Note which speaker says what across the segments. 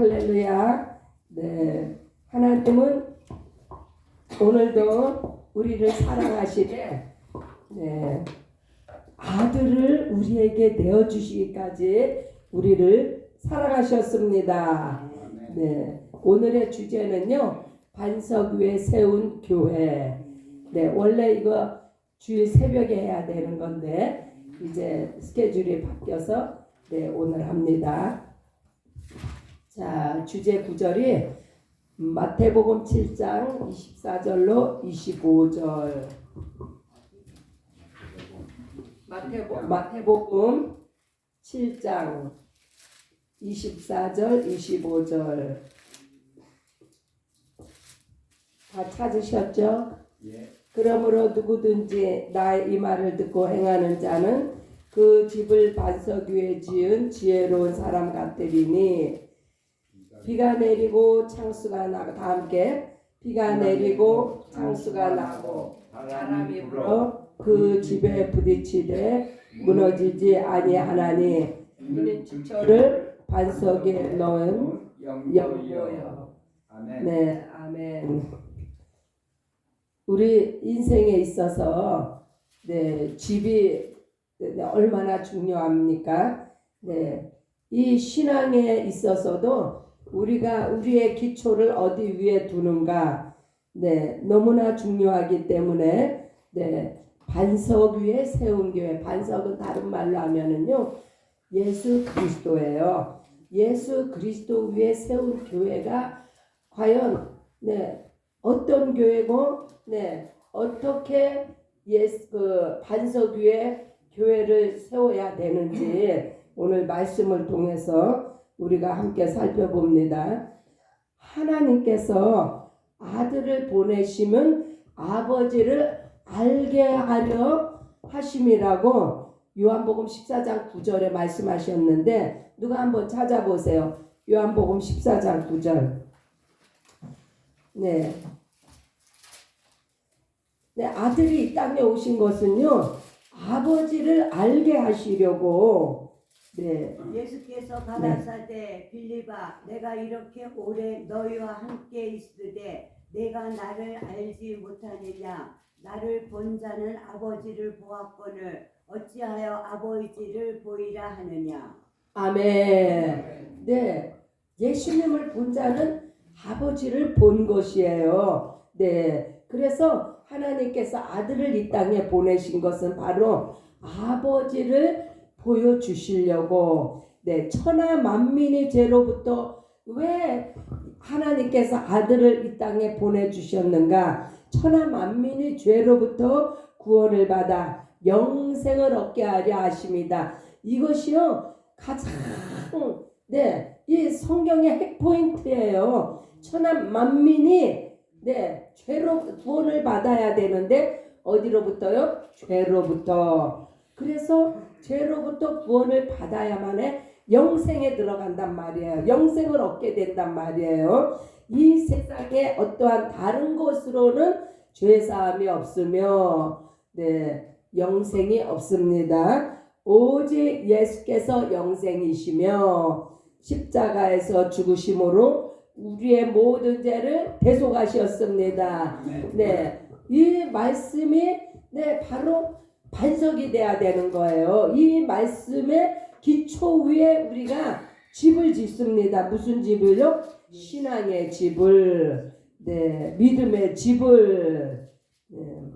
Speaker 1: 할렐루야. 네, 하나님은 오늘도 우리를 사랑하시되 네, 아들을 우리에게 내어주시기까지 우리를 사랑하셨습니다. 네, 오늘의 주제는요, 반석 위에 세운 교회. 네, 원래 이거 주일 새벽에 해야 되는 건데 이제 스케줄이 바뀌어서 네, 오늘 합니다. 자, 주제 구절이 마태복음 7장 24절로 25절. 마태복음 7장 24절 25절. 다 찾으셨죠?
Speaker 2: 예.
Speaker 1: 그러므로 누구든지 나의 이 말을 듣고 행하는 자는 그 집을 반석 위에 지은 지혜로운 사람 같으리니 비가 내리고 창수가 나고, 다 함께 비가 내리고 창수가 나고 바람이 불어 그 집에 부딪히되 무너지지 아니하나니 이는 지초를 반석에 넣은 영도요. 네, 아멘. 우리 인생에 있어서 네, 집이 얼마나 중요합니까? 네, 이 신앙에 있어서도 우리가 우리의 기초를 어디 위에 두는가, 네, 너무나 중요하기 때문에 네, 반석 위에 세운 교회. 반석은 다른 말로 하면은요, 예수 그리스도예요. 예수 그리스도 위에 세운 교회가 과연 네, 어떤 교회고, 네, 어떻게 반석 위에 교회를 세워야 되는지 오늘 말씀을 통해서 우리가 함께 살펴봅니다. 하나님께서 아들을 보내시면 아버지를 알게 하려 하심이라고 요한복음 14장 9절에 말씀하셨는데, 누가 한번 찾아보세요. 요한복음 14장 9절. 네. 네, 아들이 이 땅에 오신 것은요, 아버지를 알게 하시려고. 네.
Speaker 3: 예수께서 가라사대 빌립아, 내가 이렇게 오래 너희와 함께 있으되 내가 나를 알지 못하느냐? 나를 본 자는 아버지를 보았거늘 어찌하여 아버지를 보이라 하느냐?
Speaker 1: 아멘. 네, 예수님을 본 자는 아버지를 본 것이에요. 네, 그래서 하나님께서 아들을 이 땅에 보내신 것은 바로 아버지를 보여주시려고. 네, 천하 만민의 죄로부터 왜 하나님께서 아들을 이 땅에 보내주셨는가? 천하 만민의 죄로부터 구원을 받아 영생을 얻게 하려 하십니다. 이것이요, 가장 네, 이 성경의 핵포인트예요. 천하 만민이 네, 죄로 구원을 받아야 되는데 어디로부터요? 죄로부터. 그래서 죄로부터 구원을 받아야만에 영생에 들어간단 말이에요. 영생을 얻게 된단 말이에요. 이 세상에 어떠한 다른 곳으로는 죄사함이 없으며 네, 영생이 없습니다. 오직 예수께서 영생이시며 십자가에서 죽으심으로 우리의 모든 죄를 대속하셨습니다. 네, 이 말씀이 네, 바로 반석이 돼야 되는 거예요. 이 말씀의 기초 위에 우리가 집을 짓습니다. 무슨 집을요? 신앙의 집을, 네, 믿음의 집을. 네,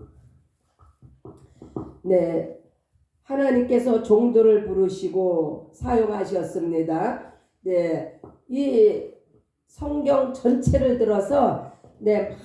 Speaker 1: 네, 하나님께서 종들을 부르시고 사용하셨습니다. 네, 이 성경 전체를 들어서 네,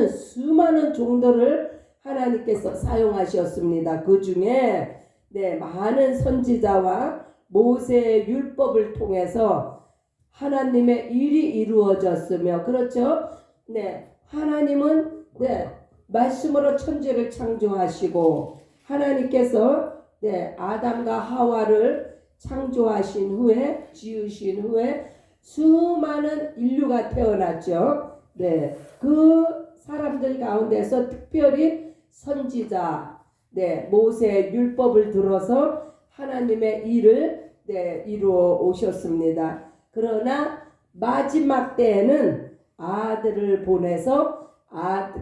Speaker 1: 수많은 종들을 하나님께서 사용하셨습니다. 그 중에 네, 많은 선지자와 모세의 율법을 통해서 하나님의 일이 이루어졌으며, 그렇죠? 네, 하나님은 네, 말씀으로 천지를 창조하시고 하나님께서 네, 아담과 하와를 창조하신 후에, 지으신 후에 수많은 인류가 태어났죠. 네, 그 사람들 가운데서 특별히 선지자, 네, 모세의 율법을 들어서 하나님의 일을 네, 이루어 오셨습니다. 그러나 마지막 때에는 아들을 보내서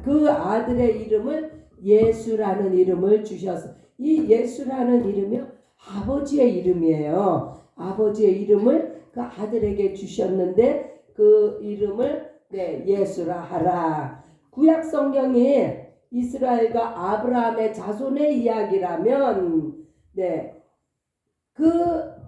Speaker 1: 그 아들의 이름을 예수라는 이름을 주셔서, 이 예수라는 이름이 아버지의 이름이에요. 아버지의 이름을 그 아들에게 주셨는데 그 이름을 예수라 하라. 구약 성경이 이스라엘과 아브라함의 자손의 이야기라면 그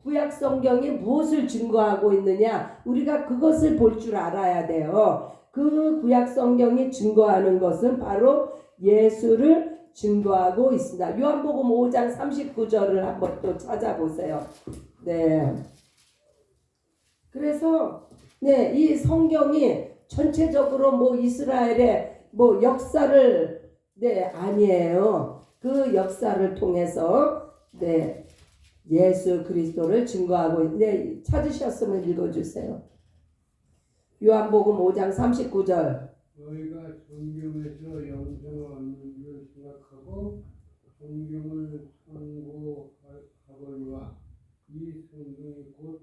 Speaker 1: 구약 성경이 무엇을 증거하고 있느냐, 우리가 그것을 볼 줄 알아야 돼요. 그 구약 성경이 증거하는 것은 바로 예수를 증거하고 있습니다. 요한복음 5장 39절을 한번 또 찾아보세요. 그래서 이 성경이 전체적으로 뭐 이스라엘의 뭐 역사를 아니에요. 그 역사를 통해서 예수 그리스도를 증거하고 있는데, 찾으셨으면 읽어주세요. 요한복음 5장 39절.
Speaker 2: 너희가 성경에서 영생을 얻는 줄 생각하고 성경을 참고하거니와 이 성경이 곧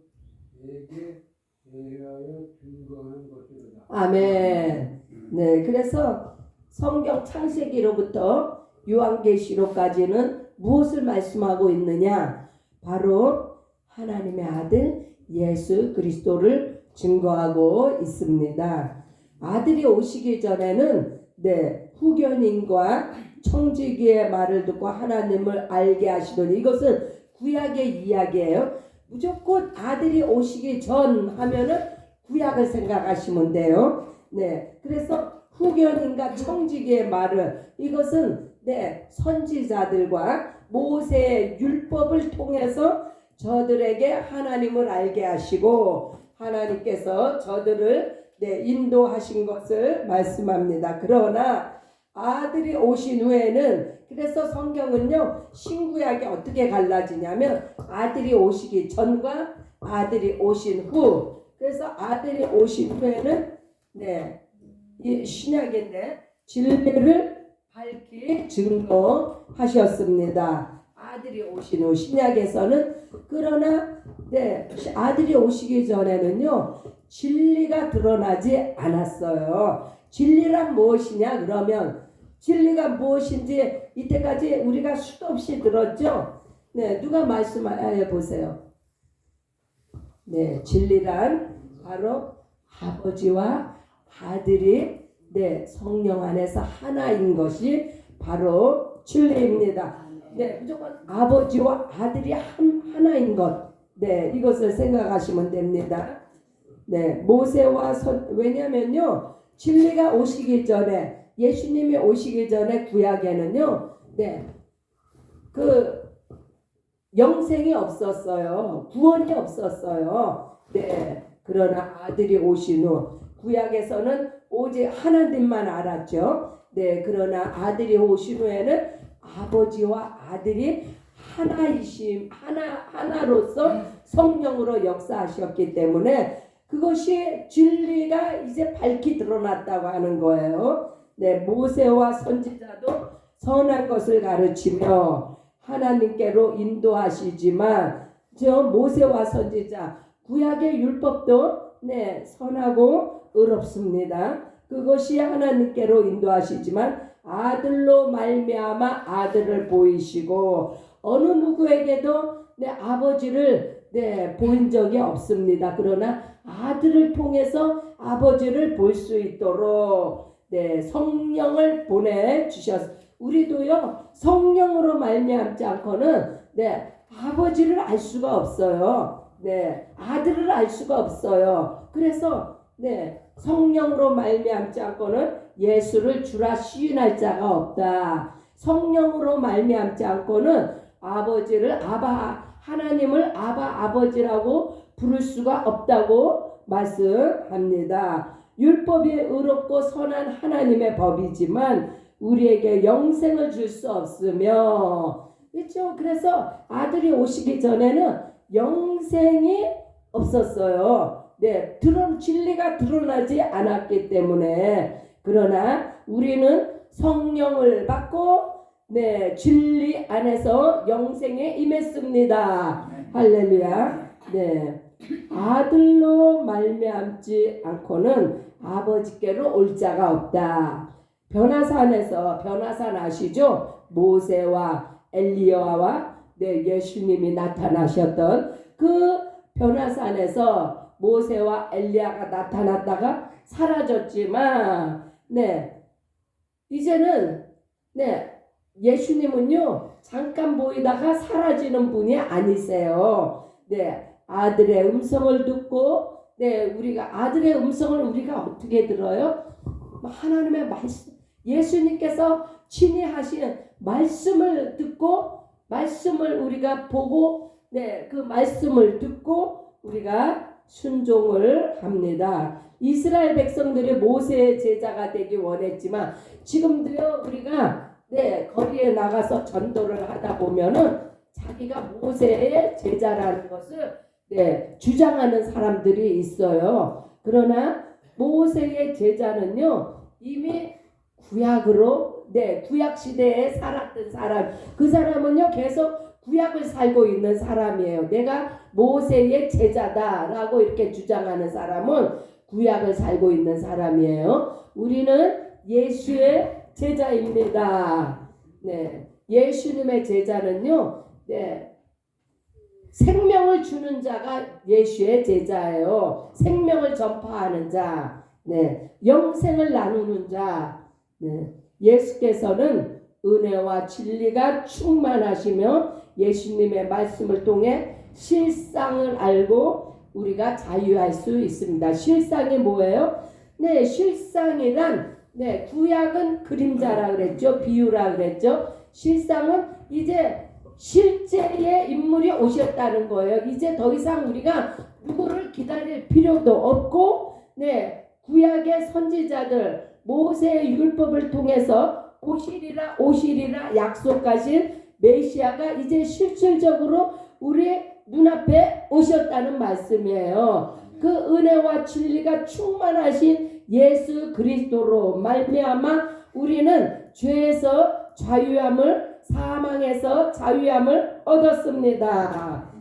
Speaker 2: 내게 대하여 증거하는 것이로다.
Speaker 1: 아멘. 그래서 성경 창세기로부터 요한계시록까지는 무엇을 말씀하고 있느냐? 바로 하나님의 아들 예수 그리스도를 증거하고 있습니다. 아들이 오시기 전에는 후견인과 청지기의 말을 듣고 하나님을 알게 하시더니, 이것은 구약의 이야기예요. 무조건 아들이 오시기 전 하면은 구약을 생각하시면 돼요. 그래서 후견인과 청지기의 말을, 이것은 선지자들과 모세의 율법을 통해서 저들에게 하나님을 알게 하시고 하나님께서 저들을 인도하신 것을 말씀합니다. 그러나 아들이 오신 후에는, 그래서 성경은요 신구약이 어떻게 갈라지냐면 아들이 오시기 전과 아들이 오신 후, 그래서 아들이 오신 후에는 이 신약인데 진리를 밝히 증거하셨습니다. 아들이 오신 후 신약에서는, 그러나 아들이 오시기 전에는요 진리가 드러나지 않았어요. 진리란 무엇이냐 그러면, 진리가 무엇인지 이때까지 우리가 수도 없이 들었죠. 누가 말씀해 보세요. 진리란 바로 아버지와 아들이 성령 안에서 하나인 것이 바로 진리입니다. 무조건 아버지와 아들이 하나인 것, 이것을 생각하시면 됩니다. 모세와 왜냐면요 진리가 오시기 전에, 예수님이 오시기 전에 구약에는요 그 영생이 없었어요. 구원이 없었어요. 그러나 아들이 오신 후 구약에서는 오직 하나님만 알았죠. 그러나 아들이 오신 후에는 아버지와 아들이 하나로서 성령으로 역사하셨기 때문에 그것이 진리가 이제 밝히 드러났다고 하는 거예요. 모세와 선지자도 선한 것을 가르치며 하나님께로 인도하시지만, 저 모세와 선지자 구약의 율법도 선하고 의롭습니다. 그것이 하나님께로 인도하시지만 아들로 말미암아 아들을 보이시고, 어느 누구에게도 아버지를 본 적이 없습니다. 그러나 아들을 통해서 아버지를 볼 수 있도록 성령을 보내주셨습니다. 우리도요 성령으로 말미암지 않고는 아버지를 알 수가 없어요. 아들을 알 수가 없어요. 그래서 성령으로 말미암지 않고는 예수를 주라 시인할 자가 없다. 성령으로 말미암지 않고는 아버지를 하나님을 아버지라고 부를 수가 없다고 말씀합니다. 율법이 의롭고 선한 하나님의 법이지만 우리에게 영생을 줄 수 없으며, 그렇죠? 그래서 아들이 오시기 전에는 영생이 없었어요. 진리가 드러나지 않았기 때문에. 그러나 우리는 성령을 받고 진리 안에서 영생에 임했습니다. 할렐루야. 아들로 말미암지 않고는 아버지께로 올 자가 없다. 변화산 아시죠? 모세와 엘리야와 예수님이 나타나셨던 그 변화산에서 모세와 엘리야가 나타났다가 사라졌지만 이제는 예수님은요 잠깐 보이다가 사라지는 분이 아니세요. 아들의 음성을 듣고 우리가 아들의 음성을 우리가 어떻게 들어요? 하나님의 말씀, 예수님께서 친히 하신 말씀을 듣고 말씀을 우리가 보고 그 말씀을 듣고 우리가 순종을 합니다. 이스라엘 백성들이 모세의 제자가 되기 원했지만 지금도요 우리가 거리에 나가서 전도를 하다 보면은 자기가 모세의 제자라는 것을 주장하는 사람들이 있어요. 그러나 모세의 제자는요 이미 구약으로 구약 시대에 살았던 사람, 그 사람은요 계속 구약을 살고 있는 사람이에요. 내가 모세의 제자다라고 이렇게 주장하는 사람은 구약을 살고 있는 사람이에요. 우리는 예수의 제자입니다. 예수님의 제자는요 생명을 주는 자가 예수의 제자예요. 생명을 전파하는 자, 영생을 나누는 자. 예수께서는 은혜와 진리가 충만하시며 예수님의 말씀을 통해 실상을 알고 우리가 자유할 수 있습니다. 실상이 뭐예요? 실상이란 구약은 그림자라 그랬죠. 비유라 그랬죠. 실상은 이제 실제의 인물이 오셨다는 거예요. 이제 더 이상 우리가 누구를 기다릴 필요도 없고 구약의 선지자들 모세의 율법을 통해서 오시리라 약속하신 메시아가 이제 실질적으로 우리 눈앞에 오셨다는 말씀이에요. 그 은혜와 진리가 충만하신 예수 그리스도로 말미암아 우리는 죄에서 자유함을 사망에서 자유함을 얻었습니다.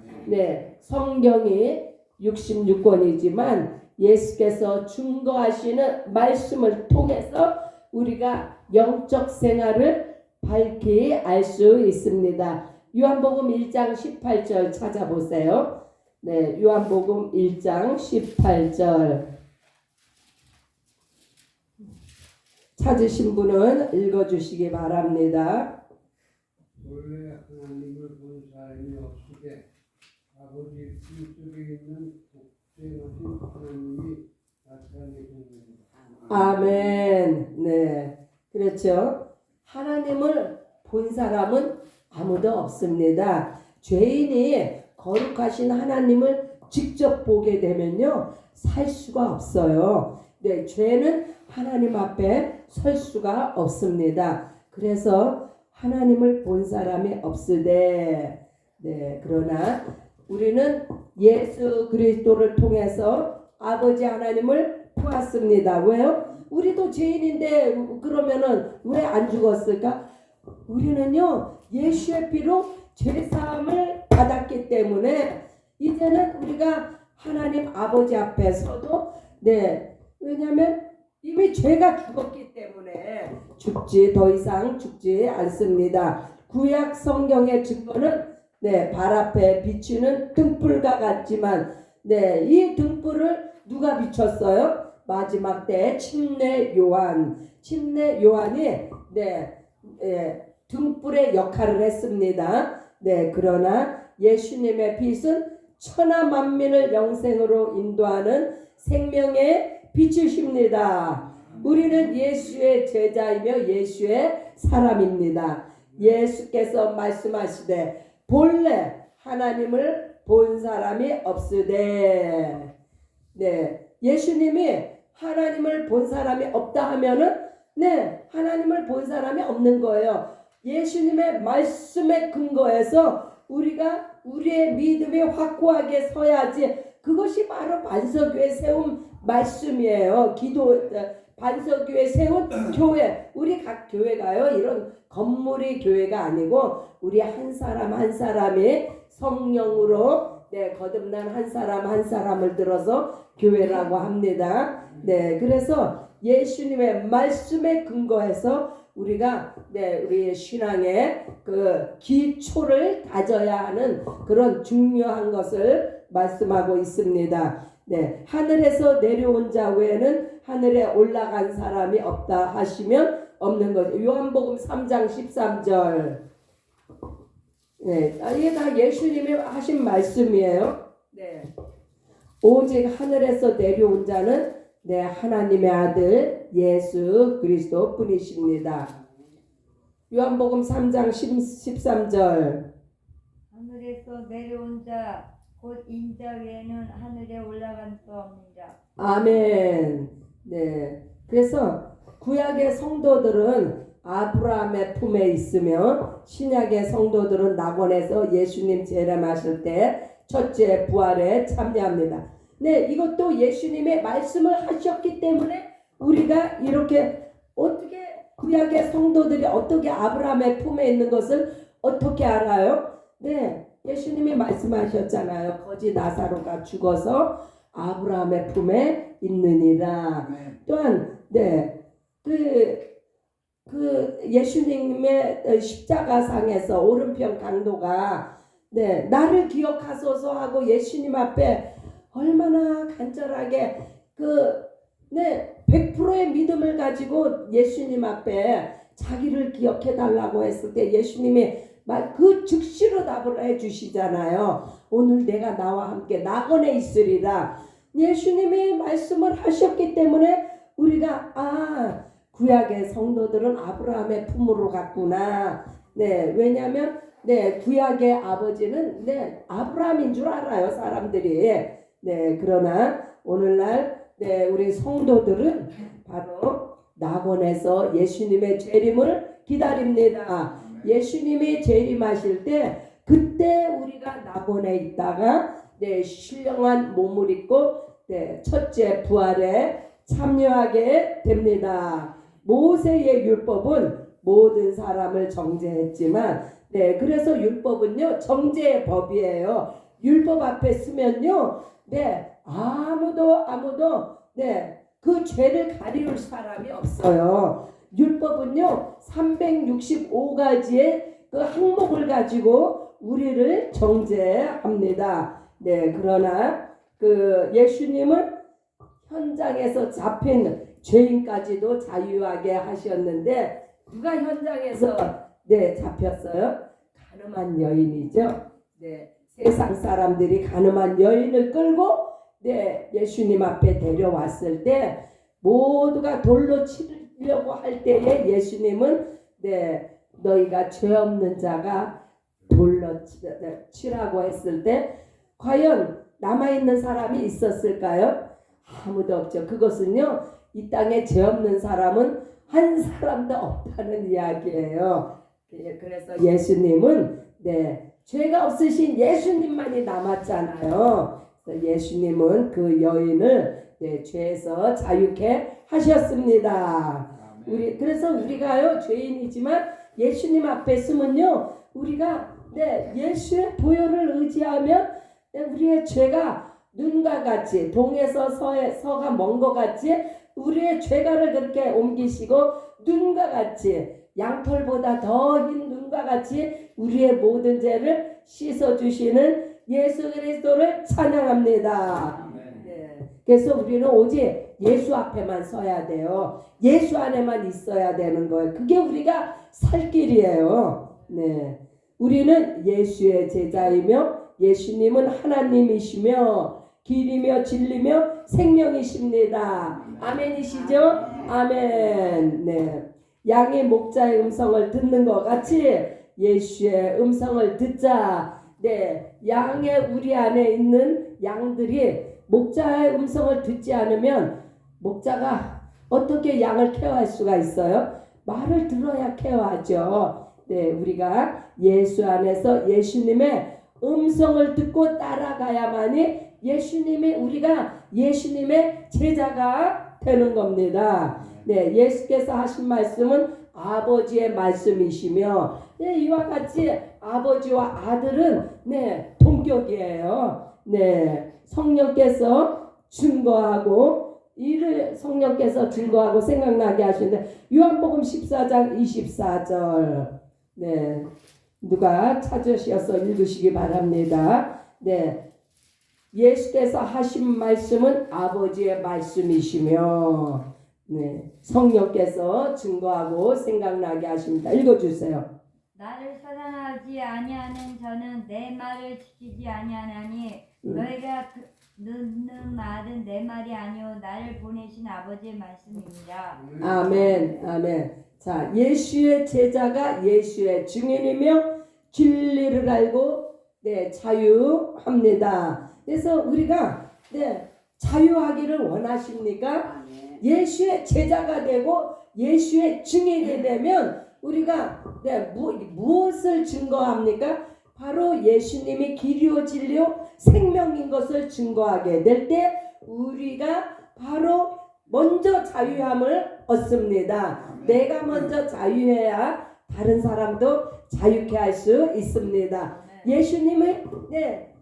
Speaker 1: 성경이 66권이지만 예수께서 증거하시는 말씀을 통해서 우리가 영적 생활을 밝히 알 수 있습니다. 요한복음 1장 18절 찾아보세요. 요한복음 1장 18절 찾으신 분은 읽어주시기 바랍니다.
Speaker 2: 원래 하나님을 본 사람이 없으되 아버지 품속에 있는 복되신 하나님이 나타내셨느니라.
Speaker 1: 아멘. 그렇죠. 하나님을 본 사람은 아무도 없습니다. 죄인이 거룩하신 하나님을 직접 보게 되면요 살 수가 없어요. 죄는 하나님 앞에 설 수가 없습니다. 그래서 하나님을 본 사람이 없으되 그러나 우리는 예수 그리스도를 통해서 아버지 하나님을 보았습니다. 왜요? 우리도 죄인인데 그러면은 왜 안 죽었을까? 우리는요 예수의 피로 죄사함을 받았기 때문에 이제는 우리가 하나님 아버지 앞에 서도 왜냐하면 이미 죄가 죽었기 때문에 더 이상 죽지 않습니다. 구약 성경의 증거는 발 앞에 비추는 등불과 같지만 이 등불을 누가 비췄어요? 마지막 때 침례 요한이 등불의 역할을 했습니다. 그러나 예수님의 빛은 천하 만민을 영생으로 인도하는 생명의 빛이십니다. 우리는 예수의 제자이며 예수의 사람입니다. 예수께서 말씀하시되 본래 하나님을 본 사람이 없으되 예수님이 하나님을 본 사람이 없다 하면은 하나님을 본 사람이 없는 거예요. 예수님의 말씀에 근거해서 우리가 우리의 믿음이 확고하게 서야지. 그것이 바로 반석위에 세운 말씀이에요. 반석위에 세운 교회. 우리 각 교회가요 이런 건물이 교회가 아니고 우리 한 사람 한 사람이 성령으로 네, 거듭난 한 사람 한 사람을 들어서 교회라고 합니다. 네, 그래서 예수님의 말씀에 근거해서 우리가 우리의 신앙의 그 기초를 다져야 하는 그런 중요한 것을 말씀하고 있습니다. 네, 하늘에서 내려온 자 외에는 하늘에 올라간 사람이 없다 하시면 없는 거죠. 요한복음 3장 13절. 네, 이게 다 예수님이 하신 말씀이에요. 네, 오직 하늘에서 내려온 자는 하나님의 아들 예수 그리스도 뿐이십니다. 요한복음 3장 13절.
Speaker 4: 하늘에서 내려온 자 곧 인자 외에는 하늘에 올라간 수 없는 자.
Speaker 1: 아멘. 네. 그래서 구약의 성도들은 아브라함의 품에 있으며 신약의 성도들은 낙원에서 예수님 재림하실 때 첫째 부활에 참여합니다. 네, 이것도 예수님의 말씀을 하셨기 때문에 우리가 이렇게 어떻게 구약의 성도들이 어떻게 아브라함의 품에 있는 것을 어떻게 알아요? 네, 예수님이 말씀하셨잖아요. 거지 나사로가 죽어서 아브라함의 품에 있느니라. 또한 그 예수님의 십자가상에서 오른편 강도가 나를 기억하소서 하고 예수님 앞에 얼마나 간절하게 100%의 믿음을 가지고 예수님 앞에 자기를 기억해 달라고 했을 때 예수님이 그 즉시로 답을 해주시잖아요. 오늘 내가 나와 함께 낙원에 있으리라. 예수님이 말씀을 하셨기 때문에 우리가 구약의 성도들은 아브라함의 품으로 갔구나. 네, 왜냐하면 구약의 아버지는 아브라함인 줄 알아요, 사람들이. 네, 그러나 오늘날 우리 성도들은 바로 낙원에서 예수님의 재림을 기다립니다. 예수님이 재림하실 때 그때 우리가 낙원에 있다가 신령한 몸을 입고 첫째 부활에 참여하게 됩니다. 모세의 율법은 모든 사람을 정죄했지만 그래서 율법은요 정죄의 법이에요. 율법 앞에 쓰면요 아무도 그 죄를 가리울 사람이 없어요. 율법은요 365가지의 그 항목을 가지고 우리를 정죄합니다. 그러나 그 예수님은 현장에서 잡힌 죄인까지도 자유하게 하셨는데 누가 현장에서 잡혔어요? 가늠한 여인이죠. 세상 사람들이 가늠한 여인을 끌고 예수님 앞에 데려왔을 때 모두가 돌로 치려고 할 때에 예수님은 너희가 죄 없는 자가 돌로 치라고 했을 때 과연 남아있는 사람이 있었을까요? 아무도 없죠. 그것은요 이 땅에 죄 없는 사람은 한 사람도 없다는 이야기예요. 그래서 예수님은 죄가 없으신 예수님만이 남았잖아요. 그래서 예수님은 그 여인을 죄에서 자유케 하셨습니다. 그래서 우리가요 죄인이지만 예수님 앞에 서면요 우리가 예수의 보혈을 의지하면 우리의 죄가 눈과 같이 동에서 서가 먼 것 같이 우리의 죄가를 그렇게 옮기시고 눈과 같이 양털보다 더 흰 눈과 같이 우리의 모든 죄를 씻어주시는 예수 그리스도를 찬양합니다. 그래서 우리는 오직 예수 앞에만 서야 돼요. 예수 안에만 있어야 되는 거예요. 그게 우리가 살 길이에요. 우리는 예수의 제자이며 예수님은 하나님이시며 길이며 진리며 생명이십니다. 아멘이시죠? 아멘. 양이 목자의 음성을 듣는 것 같이 예수의 음성을 듣자. 양의 우리 안에 있는 양들이 목자의 음성을 듣지 않으면 목자가 어떻게 양을 케어할 수가 있어요? 말을 들어야 케어하죠. 우리가 예수 안에서 예수님의 음성을 듣고 따라가야만이 우리가 예수님의 제자가 되는 겁니다. 예수께서 하신 말씀은 아버지의 말씀이시며 이와 같이 아버지와 아들은 목욕이에요. 네, 성령께서 증거하고 이를 성령께서 증거하고 생각나게 하시는데 요한복음 14장 24절 네 누가 찾으셔서 읽으시기 바랍니다. 네, 예수께서 하신 말씀은 아버지의 말씀이시며 네, 성령께서 증거하고 생각나게 하십니다. 읽어주세요.
Speaker 4: 나를 사랑하지 아니하는 자는 내 말을 지키지 아니하나니 너희가 듣는 말은 내 말이 아니오 나를 보내신 아버지의 말씀입니다.
Speaker 1: 아멘, 아멘. 자, 예수의 제자가 예수의 증인이며 진리를 알고 네, 자유합니다. 그래서 우리가 네, 자유하기를 원하십니까?
Speaker 3: 아멘.
Speaker 1: 예수의 제자가 되고 예수의 증인이 되면 우리가 네, 무엇을 증거합니까? 바로 예수님이 길이요 진리요 생명인 것을 증거하게 될 때 우리가 바로 먼저 자유함을 얻습니다. 내가 먼저 자유해야 다른 사람도 자유케 할 수 있습니다. 예수님은 네,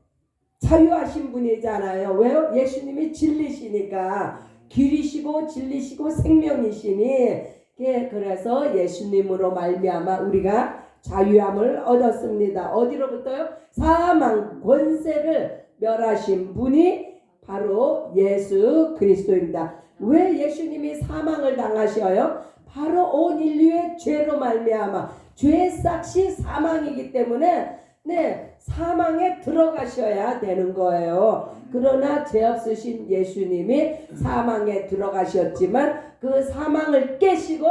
Speaker 1: 자유하신 분이잖아요. 왜요? 예수님이 진리시니까 길이시고 진리시고 생명이시니 그래서 예수님으로 말미암아 우리가 자유함을 얻었습니다. 어디로부터요? 사망 권세를 멸하신 분이 바로 예수 그리스도입니다. 왜 예수님이 사망을 당하셔요? 바로 온 인류의 죄로 말미암아 죄의 삭시 사망이기 때문에 네, 사망에 들어가셔야 되는 거예요. 그러나 죄 없으신 예수님이 사망에 들어가셨지만 그 사망을 깨시고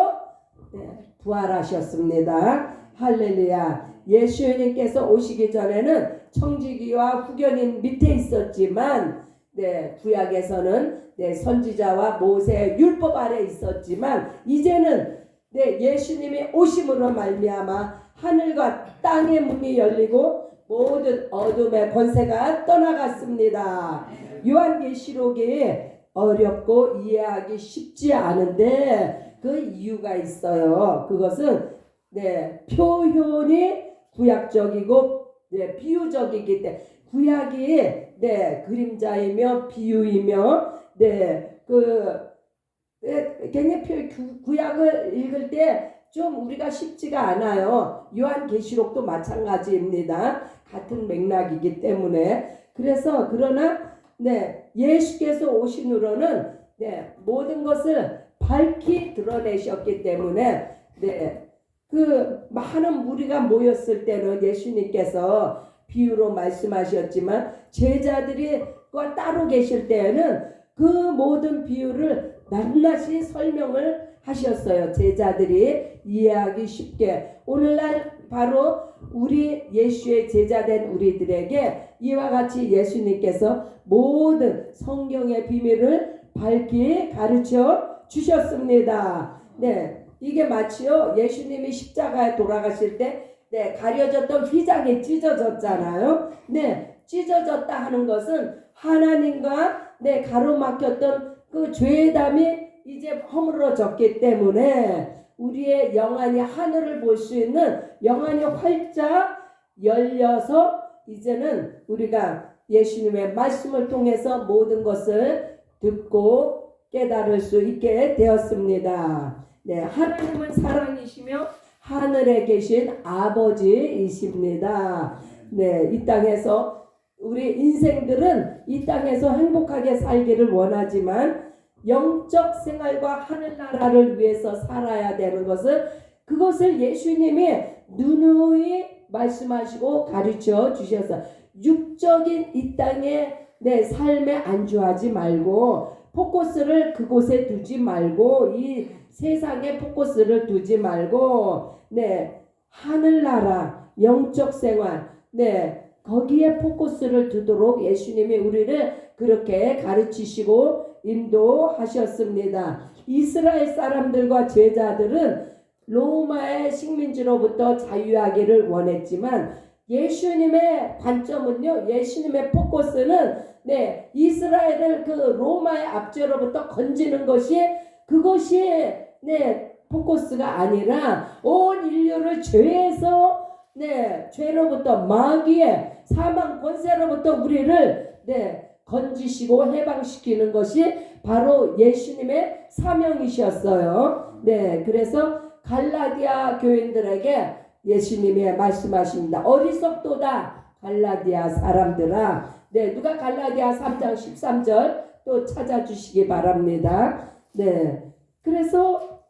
Speaker 1: 네, 부활하셨습니다. 할렐루야. 예수님께서 오시기 전에는 청지기와 후견인 밑에 있었지만 네, 구약에서는 네, 선지자와 모세의 율법 아래 있었지만 이제는 네, 예수님이 오심으로 말미암아 하늘과 땅의 문이 열리고 모든 어둠의 권세가 떠나갔습니다. 요한계시록이 어렵고 이해하기 쉽지 않은데 그 이유가 있어요. 그것은 네, 표현이 구약적이고 네, 비유적이기 때문에 구약이 네, 그림자이며 비유이며 네, 굉장히 구약을 읽을 때 좀 우리가 쉽지가 않아요. 요한계시록도 마찬가지입니다. 같은 맥락이기 때문에 그러나 네, 예수께서 오신 후로는 네, 모든 것을 밝히 드러내셨기 때문에 네, 그 많은 무리가 모였을 때는 예수님께서 비유로 말씀하셨지만 제자들이 따로 계실 때에는 그 모든 비유를 낱낱이 설명을 하셨어요. 제자들이 이해하기 쉽게. 오늘날 바로 우리 예수의 제자된 우리들에게 이와 같이 예수님께서 모든 성경의 비밀을 밝히 가르쳐 주셨습니다. 네, 이게 마치요 예수님이 십자가에 돌아가실 때 네, 가려졌던 휘장이 찢어졌잖아요. 네, 찢어졌다 하는 것은 하나님과 네, 가로막혔던 그 죄의 담이 이제 허물어졌기 때문에 우리의 영안이 하늘을 볼 수 있는 영안이 활짝 열려서 이제는 우리가 예수님의 말씀을 통해서 모든 것을 듣고 깨달을 수 있게 되었습니다. 네, 하나님은 사랑이시며 하늘에 계신 아버지이십니다. 네, 이 땅에서 우리 인생들은 이 땅에서 행복하게 살기를 원하지만 영적 생활과 하늘나라를 위해서 살아야 되는 그것을 예수님이 누누이 말씀하시고 가르쳐 주셔서 육적인 이 땅의 내 삶에 안주하지 말고 포커스를 그곳에 두지 말고 이 세상에 포커스를 두지 말고 네, 하늘나라 영적 생활 네, 거기에 포커스를 두도록 예수님이 우리를 그렇게 가르치시고 인도하셨습니다. 이스라엘 사람들과 제자들은 로마의 식민지로부터 자유하기를 원했지만 예수님의 관점은요, 예수님의 포커스는 네, 이스라엘을 그 로마의 압제로부터 건지는 그것이 네, 포커스가 아니라 온 인류를 죄에서 죄로부터 마귀의 사망 권세로부터 우리를 건지시고 해방시키는 것이 바로 예수님의 사명이셨어요. 그래서 갈라디아 교인들에게 예수님이 말씀하십니다. 어리석도다 갈라디아 사람들아. 누가 갈라디아 3장 13절 또 찾아주시기 바랍니다. 그래서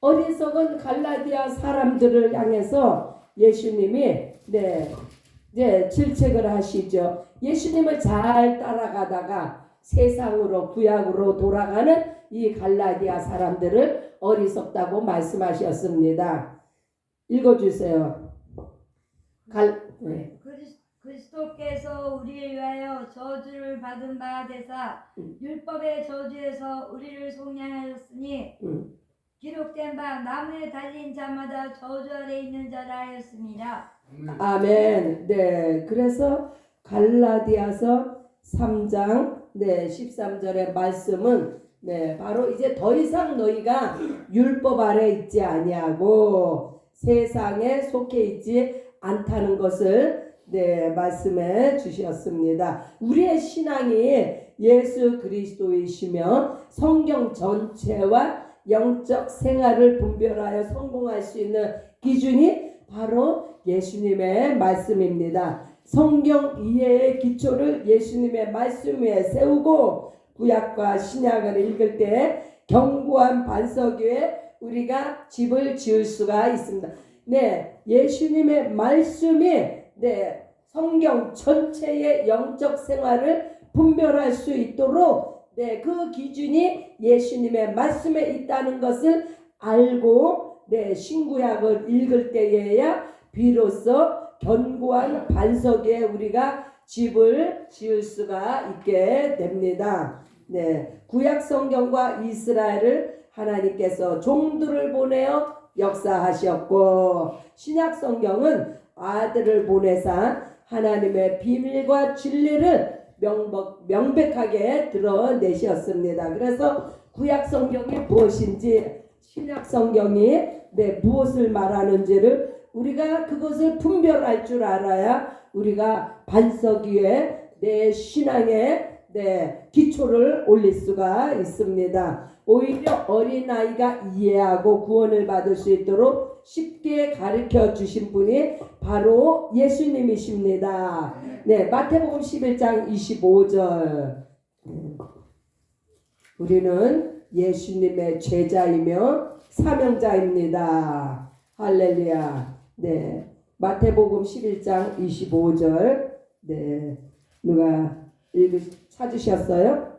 Speaker 1: 어리석은 갈라디아 사람들을 향해서 예수님이 질책을 하시죠. 예수님을 잘 따라가다가 세상으로 구약으로 돌아가는 이 갈라디아 사람들을 어리석다고 말씀하셨습니다. 읽어주세요.
Speaker 4: 그리스도께서 우리를 위하여 저주를 받은 바 되사 율법의 저주에서 우리를 속량하였으니 기록된 바 나무에 달린 자마다 저주 아래 있는 자라 하였습니다.
Speaker 1: 아멘. 그래서 갈라디아서 3장 13절의 말씀은 바로 이제 더 이상 너희가 율법 아래 있지 아니하고 세상에 속해 있지 않다는 것을 말씀해 주셨습니다. 우리의 신앙이 예수 그리스도이시며 성경 전체와 영적 생활을 분별하여 성공할 수 있는 기준이 바로 예수님의 말씀입니다. 성경 이해의 기초를 예수님의 말씀 위에 세우고 구약과 신약을 읽을 때 견고한 반석 위에 우리가 집을 지을 수가 있습니다. 예수님의 말씀이 성경 전체의 영적 생활을 분별할 수 있도록 그 기준이 예수님의 말씀에 있다는 것을 알고 신구약을 읽을 때에야 비로소 견고한 반석 위에 우리가 집을 지을 수가 있게 됩니다. 구약 성경과 이스라엘을 하나님께서 종들을 보내어 역사하셨고 신약 성경은 아들을 보내사 하나님의 비밀과 진리를 명백하게 드러내셨습니다. 그래서 구약 성경이 무엇인지 신약 성경이 무엇을 말하는지를 우리가 그것을 분별할 줄 알아야 우리가 반석 위에 내 신앙의 기초를 올릴 수가 있습니다. 오히려 어린아이가 이해하고 구원을 받을 수 있도록 쉽게 가르쳐 주신 분이 바로 예수님이십니다. 마태복음 11장 25절. 우리는 예수님의 제자이며 사명자입니다. 할렐루야. 마태복음 11장 25절. 누가 찾으셨어요?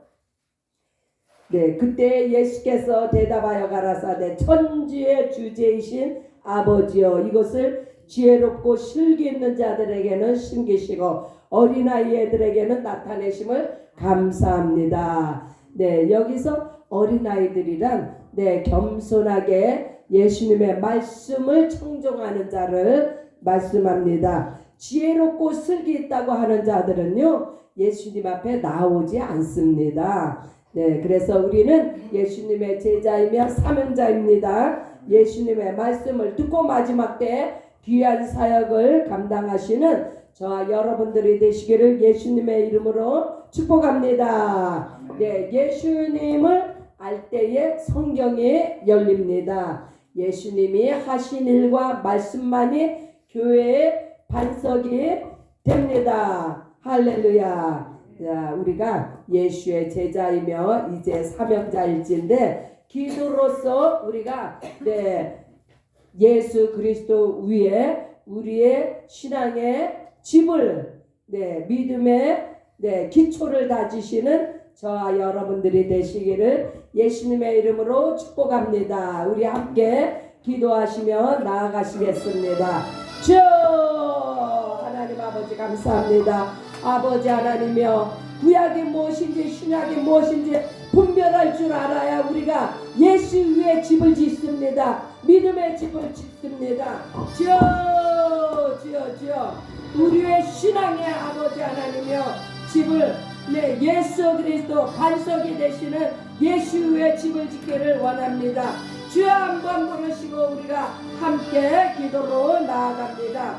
Speaker 1: 그때 예수께서 대답하여 가라사대 천지의 주제이신 아버지여 이것을 지혜롭고 실기 있는 자들에게는 숨기시고 어린아이들에게는 나타내심을 감사합니다. 여기서 어린아이들이란 겸손하게 예수님의 말씀을 청종하는 자를 말씀합니다. 지혜롭고 슬기 있다고 하는 자들은요 예수님 앞에 나오지 않습니다. 그래서 우리는 예수님의 제자이며 사명자입니다. 예수님의 말씀을 듣고 마지막 때 귀한 사역을 감당하시는 저와 여러분들이 되시기를 예수님의 이름으로 축복합니다. 예수님을 알 때에 성경이 열립니다. 예수님이 하신 일과 말씀만이 교회의 반석이 됩니다. 할렐루야. 우리가 예수의 제자이며 이제 사명자일진데 기도로서 우리가 예수 그리스도 위에 우리의 신앙의 집을 믿음의 기초를 다지시는 저와 여러분들이 되시기를 예수님의 이름으로 축복합니다. 우리 함께 기도하시며 나아가시겠습니다. 주여 하나님 아버지 감사합니다. 아버지 하나님이여 구약이 무엇인지 신약이 무엇인지 분별할 줄 알아야 우리가 예수 위에 집을 짓습니다. 믿음의 집을 짓습니다. 주여 우리의 신앙의 아버지 하나님이여 집을 예수 그리스도 반석이 되시는 예수 위에 집을 짓기를 원합니다. 주여 한번 부르시고 우리가 함께 기도로 나아갑니다.